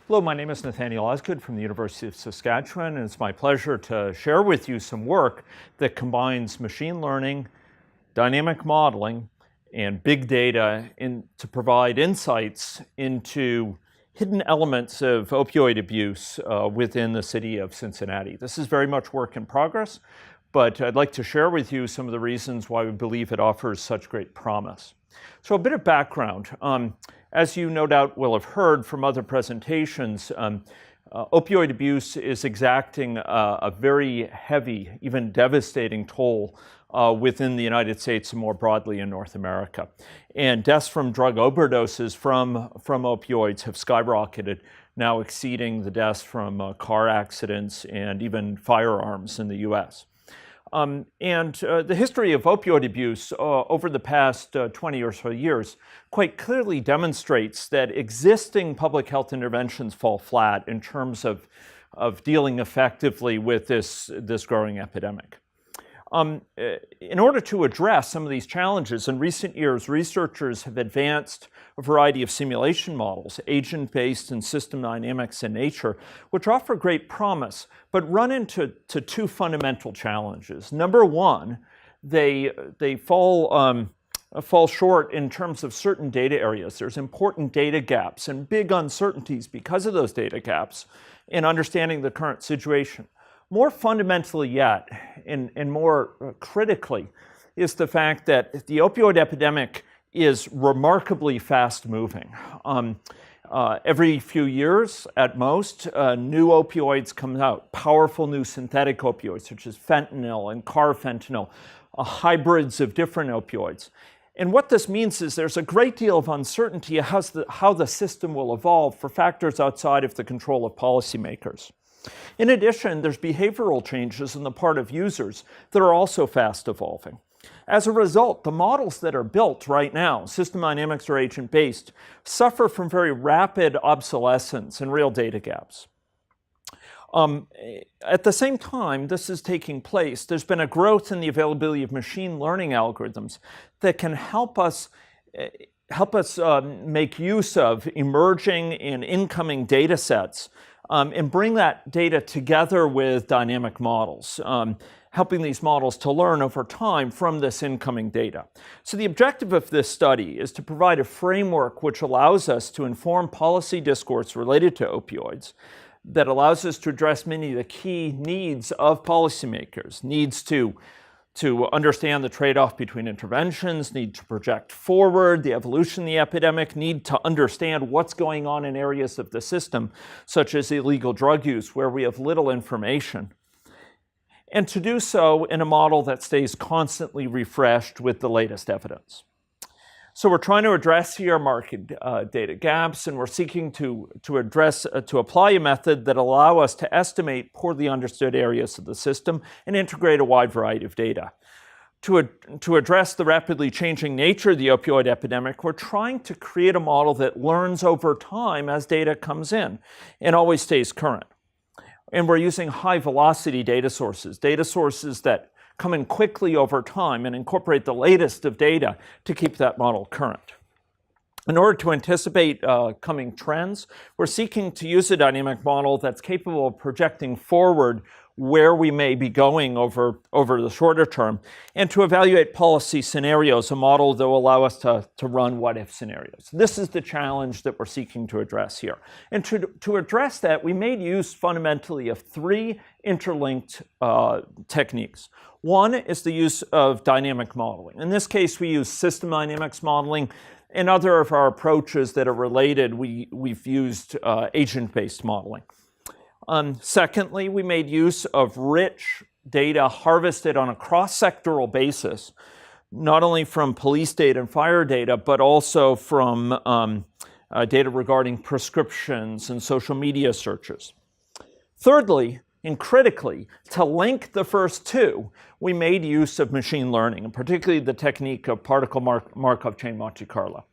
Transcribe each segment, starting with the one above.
Hello, my name is Nathaniel Osgood from the University of Saskatchewan, and it's my pleasure to share with you some work that combines machine learning, dynamic modeling, and big data to provide insights into hidden elements of opioid abuse within the city of Cincinnati. This is very much work in progress, but I'd like to share with you some of the reasons why we believe it offers such great promise. So a bit of background. As you no doubt will have heard from other presentations, opioid abuse is exacting a very heavy, even devastating toll within the United States and more broadly in North America. And deaths from drug overdoses from opioids have skyrocketed, now exceeding the deaths from car accidents and even firearms in the US. The history of opioid abuse over the past 20 or so years quite clearly demonstrates that existing public health interventions fall flat in terms of dealing effectively with this growing epidemic. In order to address some of these challenges, in recent years, researchers have advanced a variety of simulation models, agent-based and system dynamics in nature, which offer great promise, but run into two fundamental challenges. Number one, they fall short in terms of certain data areas. There's important data gaps and big uncertainties because of those data gaps in understanding the current situation. More fundamentally yet, and more critically, is the fact that the opioid epidemic is remarkably fast-moving. Every few years, at most, new opioids come out, powerful new synthetic opioids, such as fentanyl and carfentanil, hybrids of different opioids. And what this means is there's a great deal of uncertainty how the system will evolve for factors outside of the control of policymakers. In addition, there's behavioral changes on the part of users that are also fast evolving. As a result, the models that are built right now, system dynamics or agent-based, suffer from very rapid obsolescence and real data gaps. At the same time this is taking place, there's been a growth in the availability of machine learning algorithms that can help us make use of emerging and incoming data sets and bring that data together with dynamic models, helping these models to learn over time from this incoming data. So the objective of this study is to provide a framework which allows us to inform policy discourse related to opioids, that allows us to address many of the key needs of policymakers, needs to understand the trade-off between interventions, need to project forward the evolution of the epidemic, need to understand what's going on in areas of the system, such as illegal drug use, where we have little information, and to do so in a model that stays constantly refreshed with the latest evidence. So we're trying to address here market data gaps, and we're seeking to apply a method that allow us to estimate poorly understood areas of the system and integrate a wide variety of data. To address the rapidly changing nature of the opioid epidemic, we're trying to create a model that learns over time as data comes in and always stays current. And we're using high velocity data sources that come in quickly over time and incorporate the latest of data to keep that model current. In order to anticipate coming trends, we're seeking to use a dynamic model that's capable of projecting forward where we may be going over the shorter term, and to evaluate policy scenarios, a model that will allow us to run what-if scenarios. This is the challenge that we're seeking to address here. And to address that, we made use fundamentally of three interlinked techniques. One is the use of dynamic modeling. In this case, we use system dynamics modeling. In other of our approaches that are related, we've used agent-based modeling. Secondly, we made use of rich data harvested on a cross-sectoral basis, not only from police data and fire data, but also from data regarding prescriptions and social media searches. Thirdly, and critically, to link the first two, we made use of machine learning, and particularly the technique of particle Markov chain Monte Carlo.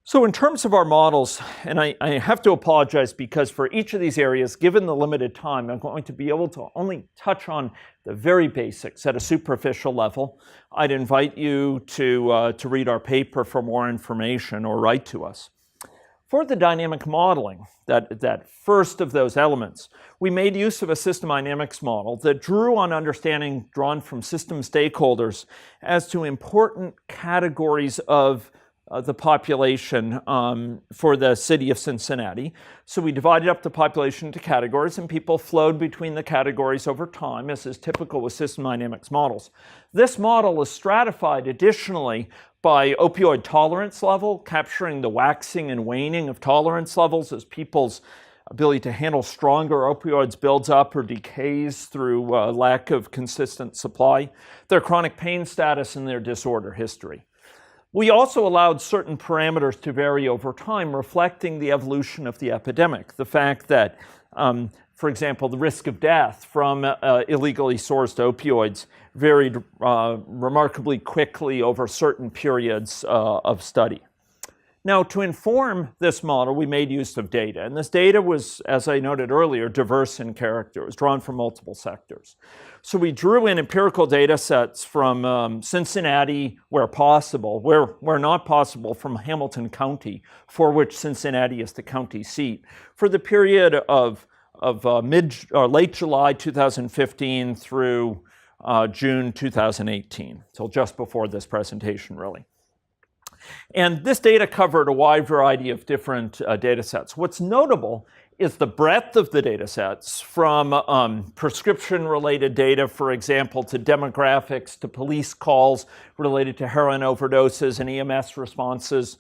So in terms of our models, and I have to apologize because for each of these areas, given the limited time, I'm going to be able to only touch on the very basics at a superficial level. I'd invite you to read our paper for more information or write to us. For the dynamic modeling, that first of those elements, we made use of a system dynamics model that drew on understanding drawn from system stakeholders as to important categories of the population for the city of Cincinnati. So we divided up the population into categories, and people flowed between the categories over time, as is typical with system dynamics models. This model is stratified additionally by opioid tolerance level, capturing the waxing and waning of tolerance levels as people's ability to handle stronger opioids builds up or decays through lack of consistent supply, their chronic pain status, and their disorder history. We also allowed certain parameters to vary over time, reflecting the evolution of the epidemic. The fact that, for example, the risk of death from illegally sourced opioids varied remarkably quickly over certain periods of study. Now, to inform this model, we made use of data. And this data was, as I noted earlier, diverse in character. It was drawn from multiple sectors. So we drew in empirical data sets from Cincinnati where possible, where not possible from Hamilton County, for which Cincinnati is the county seat, for the period of late July 2015 through June 2018, till just before this presentation, really. And this data covered a wide variety of different data sets. What's notable is the breadth of the data sets, from prescription-related data, for example, to demographics, to police calls related to heroin overdoses and EMS responses.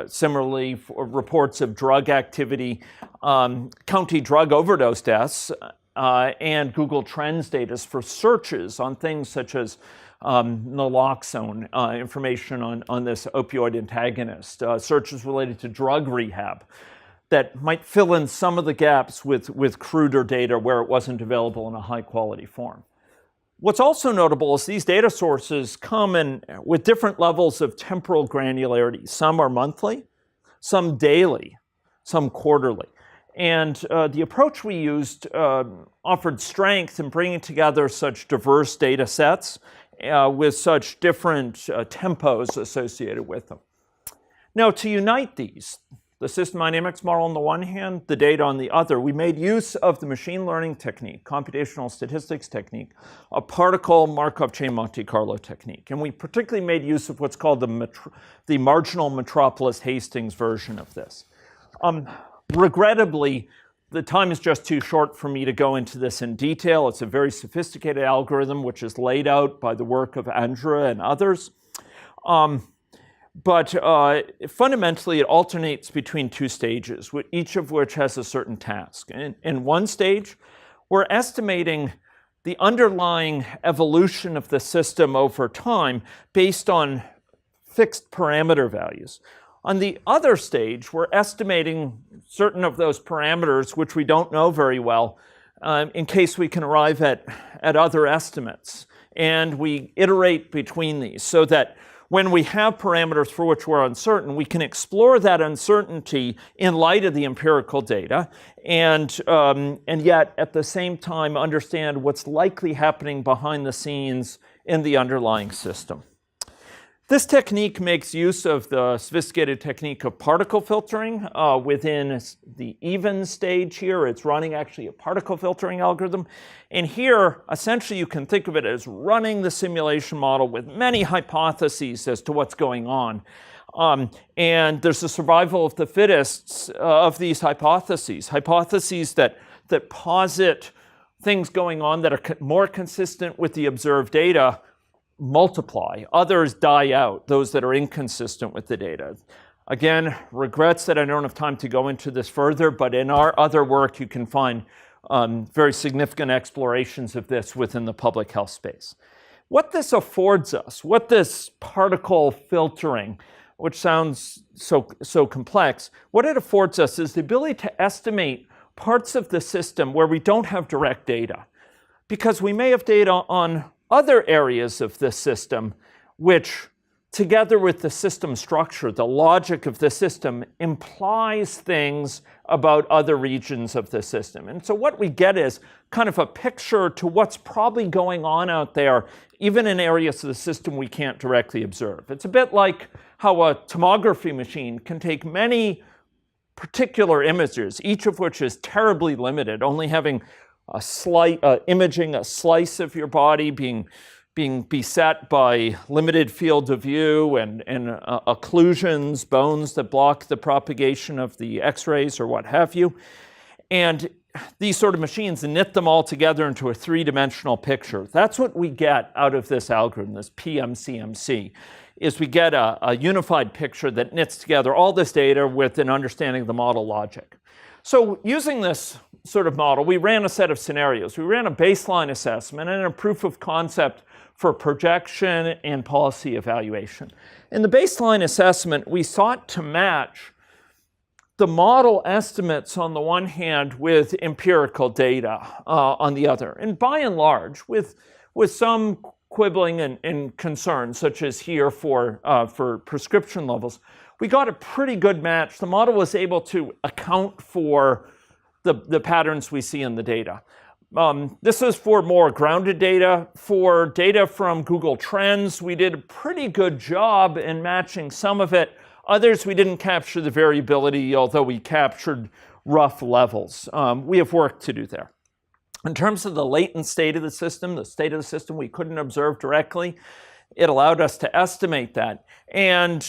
Similarly, reports of drug activity, county drug overdose deaths, and Google Trends data for searches on things such as naloxone, information on this opioid antagonist, searches related to drug rehab that might fill in some of the gaps with cruder data where it wasn't available in a high-quality form. What's also notable is these data sources come in with different levels of temporal granularity. Some are monthly, some daily, some quarterly. And the approach we used offered strength in bringing together such diverse data sets with such different tempos associated with them. Now, to unite these, the system dynamics model on the one hand, the data on the other, we made use of the machine learning technique, computational statistics technique, a particle Markov chain Monte Carlo technique. And we particularly made use of what's called the marginal metropolis Hastings version of this. Regrettably, the time is just too short for me to go into this in detail. It's a very sophisticated algorithm which is laid out by the work of Andra and others. But fundamentally, it alternates between two stages, each of which has a certain task. In one stage, we're estimating the underlying evolution of the system over time based on fixed parameter values. On the other stage, we're estimating certain of those parameters, which we don't know very well, in case we can arrive at other estimates. And we iterate between these so that when we have parameters for which we're uncertain, we can explore that uncertainty in light of the empirical data and yet at the same time understand what's likely happening behind the scenes in the underlying system. This technique makes use of the sophisticated technique of particle filtering within the even stage here. It's running actually a particle filtering algorithm. And here, essentially, you can think of it as running the simulation model with many hypotheses as to what's going on. And there's a survival of the fittest of these hypotheses, hypotheses that posit things going on that are more consistent with the observed data multiply. Others die out, those that are inconsistent with the data. Again, regrets that I don't have time to go into this further, but in our other work, you can find very significant explorations of this within the public health space. What this affords us, what this particle filtering, which sounds so complex, what it affords us is the ability to estimate parts of the system where we don't have direct data, because we may have data on other areas of this system, which together with the system structure, the logic of the system, implies things about other regions of the system. And so what we get is kind of a picture to what's probably going on out there, even in areas of the system we can't directly observe. It's a bit like how a tomography machine can take many particular images, each of which is terribly limited, only having a slight imaging a slice of your body, being beset by limited field of view and occlusions, bones that block the propagation of the X-rays or what have you. And these sort of machines knit them all together into a three-dimensional picture. That's what we get out of this algorithm, this PMCMC, is we get a unified picture that knits together all this data with an understanding of the model logic. So using this sort of model, we ran a set of scenarios. We ran a baseline assessment and a proof of concept for projection and policy evaluation. In the baseline assessment, we sought to match the model estimates on the one hand with empirical data on the other. And by and large, with some quibbling and concerns, such as here for prescription levels, we got a pretty good match. The model was able to account for the patterns we see in the data. This is for more grounded data. For data from Google Trends, we did a pretty good job in matching some of it. Others, we didn't capture the variability, although we captured rough levels. We have work to do there. In terms of the latent state of the system we couldn't observe directly. It allowed us to estimate that. And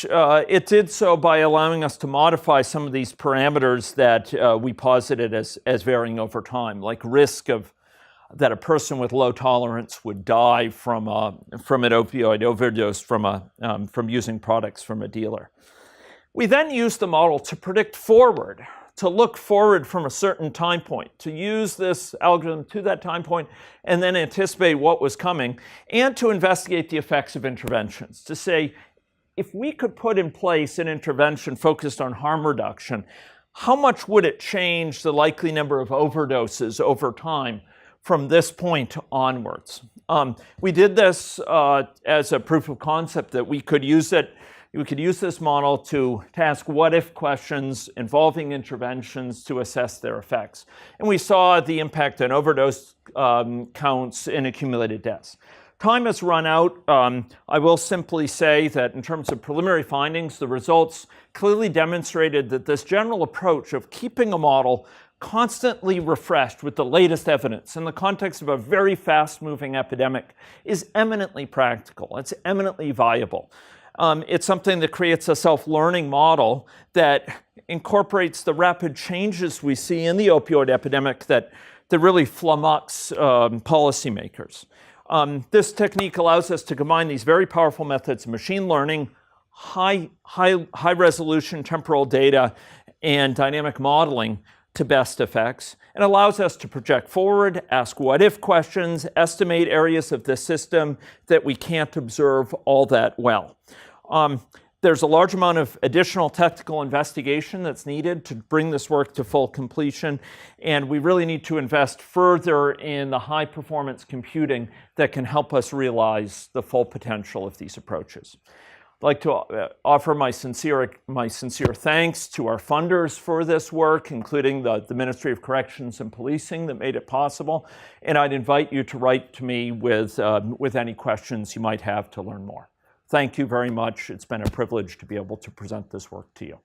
it did so by allowing us to modify some of these parameters that we posited as varying over time, like risk that a person with low tolerance would die from an opioid overdose from using products from a dealer. We then used the model to predict forward, to look forward from a certain time point, to use this algorithm to that time point and then anticipate what was coming, and to investigate the effects of interventions, to say, if we could put in place an intervention focused on harm reduction, how much would it change the likely number of overdoses over time from this point onwards? We did this as a proof of concept that we could use it. We could use this model to ask what-if questions involving interventions to assess their effects. And we saw the impact on overdose counts and accumulated deaths. Time has run out. I will simply say that in terms of preliminary findings, the results clearly demonstrated that this general approach of keeping a model constantly refreshed with the latest evidence in the context of a very fast-moving epidemic is eminently practical. It's eminently viable. It's something that creates a self-learning model that incorporates the rapid changes we see in the opioid epidemic that really flummox policymakers. This technique allows us to combine these very powerful methods of machine learning, high-resolution temporal data, and dynamic modeling to best effects, and allows us to project forward, ask what-if questions, estimate areas of the system that we can't observe all that well. There's a large amount of additional technical investigation that's needed to bring this work to full completion, and we really need to invest further in the high-performance computing that can help us realize the full potential of these approaches. I'd like to offer my sincere thanks to our funders for this work, including the Ministry of Corrections and Policing that made it possible, and I'd invite you to write to me with any questions you might have to learn more. Thank you very much. It's been a privilege to be able to present this work to you.